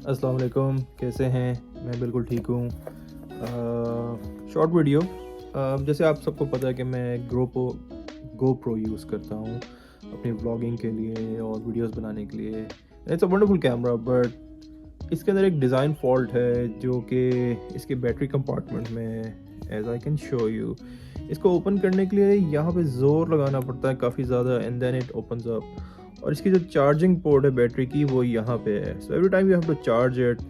अस्सलाम वालेकुम, कैसे हैं? मैं बिल्कुल ठीक हूँ। Short video. जैसे आप सबको पता है कि मैं गोप्रो यूज़ करता हूँ अपनी व्लॉगिंग के लिए और वीडियोस बनाने के लिए। It's a wonderful camera, but इसके अंदर एक डिज़ाइन फॉल्ट है जो कि इसके बैटरी कंपार्टमेंट में, as I can show you, इसको ओपन करने के लिए यहाँ पे ज़ोर लगाना पड़ता है काफ़ी ज़्यादा, and then it opens up. और इसकी जो चार्जिंग पोर्ट है बैटरी की वो यहाँ पे है। So every time you have to charge it,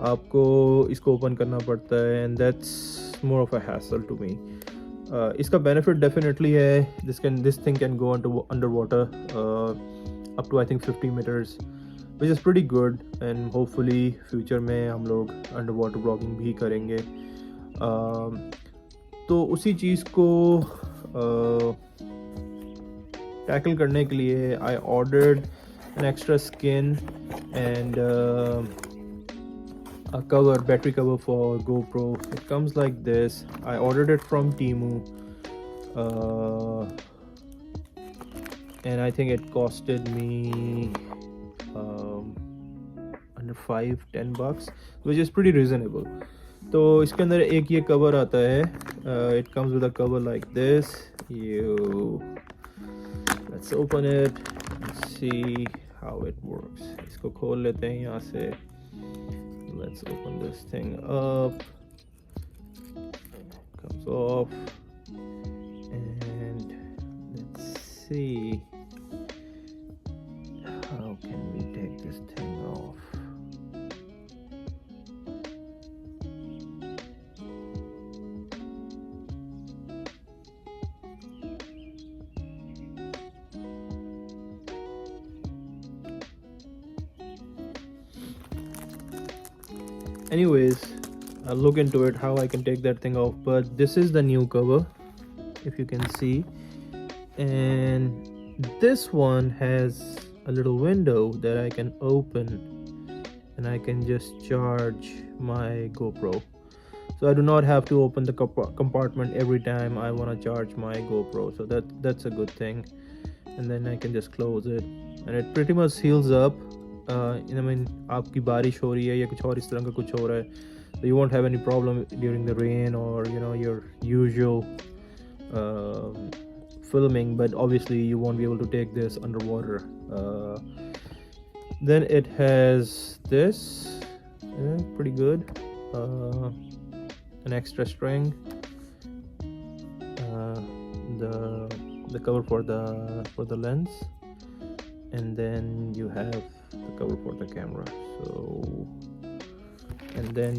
आपको इसको ओपन करना पड़ता है, and that's more of a hassle to me. इसका बेनिफिट डेफिनेटली है, this thing can go under water up to I think 50 metres, which is pretty good, and hopefully future में हम लोग अंडर वाटर ब्लॉगिंग भी करेंगे। तो उसी चीज़ को टैकल करने के लिए I ordered an extra skin and a cover, battery cover for GoPro. It comes like this. I ordered it from Temu, and I think it costed me under $5-10, which is pretty reasonable. तो इसके अंदर एक ये cover आता है. It comes with a cover like this. Let's open it and see how it works. इसको खोल लेते हैं यहाँ से. Let's open this thing up. Comes off, and let's see how can we take this thing off. Anyways, I'll look into it how I can take that thing off, but this is the new cover, if you can see, and this one has a little window that I can open, and I can just charge my GoPro. So I do not have to open the compartment every time I want to charge my GoPro, so that's a good thing. And then I can just close it, and it pretty much seals up. I mean, आपकी बारिश हो रही है या कुछ और इस तरह का कुछ हो रहा है, so you won't have any problem during the rain or your usual filming, but obviously you won't be able to take this underwater. Then it has this, pretty good, an extra string, the cover for the lens, and then you have the cover for the camera. So, and then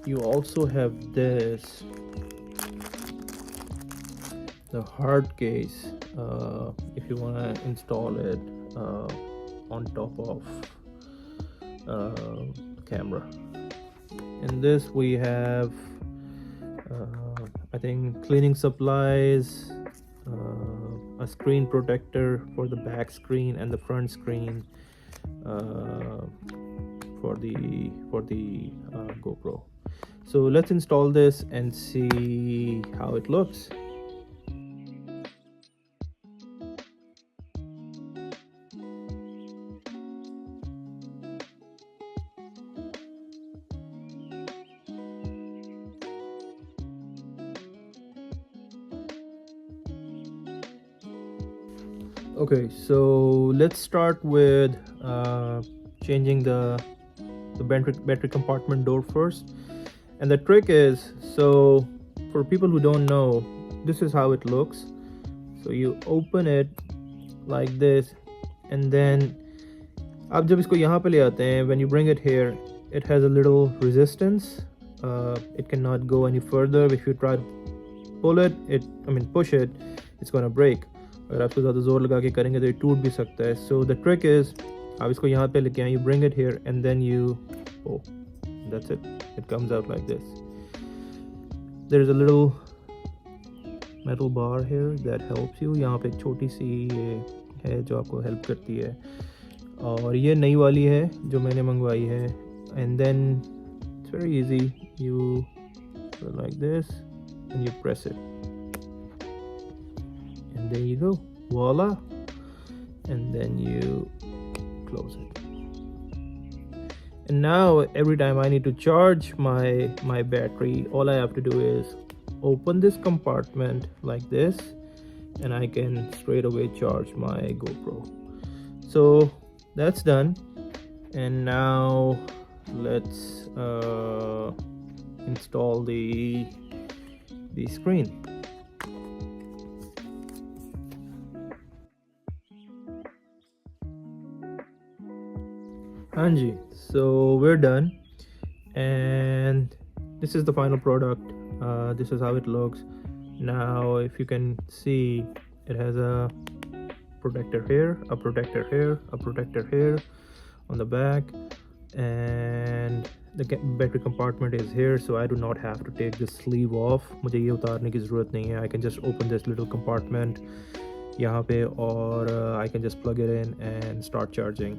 you also have this, the hard case, if you want to install it on top of camera. In this we have I think cleaning supplies, a screen protector for the back screen and the front screen, for the GoPro. So let's install this and see how it looks. Okay, so let's start with changing the battery compartment door first. And the trick is, so for people who don't know, this is how it looks. So you open it like this, and then आप जब इसको यहाँ पे ले आते हैं, when you bring it here, it has a little resistance. It cannot go any further. If you try to push it, it's gonna break. अगर आप इसको ज़्यादा ज़ोर लगा के करेंगे तो ये टूट भी सकता है. So the trick is, आप इसको यहाँ पे लेके आए, you bring it here, and then that's it. It comes out like this. There is a little metal bar here that helps you. यहाँ पे एक छोटी सी ये है जो आपको हेल्प करती है, और ये नई वाली है जो मैंने मंगवाई है. And then it's very easy. You go like this and you press it, and there you go, voila. And then you close it, And now every time I need to charge my battery, all I have to do is open this compartment like this, and I can straight away charge my GoPro. So that's done. And now let's install the screen. Anji, so we're done, and this is the final product. This is how it looks. Now if you can see, it has a protector here, a protector here, a protector here on the back, and the battery compartment is here, so I do not have to take this sleeve off. मुझे ये उतारने की ज़रूरत नहीं है. I can just open this little compartment यहाँ पे और I can just plug it in and start charging.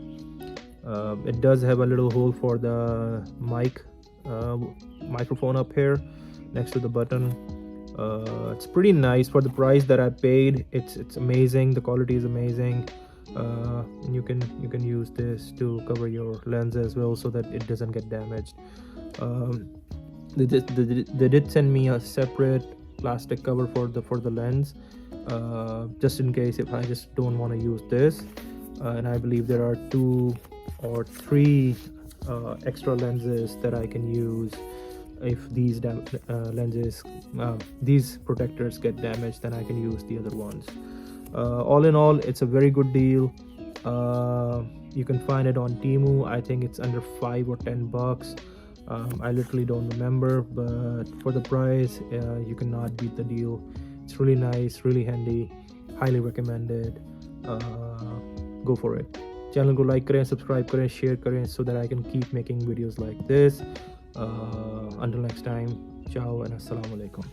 It does have a little hole for the microphone up here next to the button. It's pretty nice for the price that I paid. It's amazing. The quality is amazing. And you can use this to cover your lens as well, so that it doesn't get damaged. They did send me a separate plastic cover for the lens, just in case if I just don't want to use this. And I believe there are 2 or 3 extra lenses that I can use. If these lenses, these protectors get damaged, then I can use the other ones. All in all, it's a very good deal. You can find it on Temu. I think it's under $5 or $10. I literally don't remember, but for the price, you cannot beat the deal. It's really nice, really handy, highly recommended. Go for it. Channel को like करें, subscribe करें, share करें, so that I can keep making videos like this. Until next time, ciao and assalamu alaikum.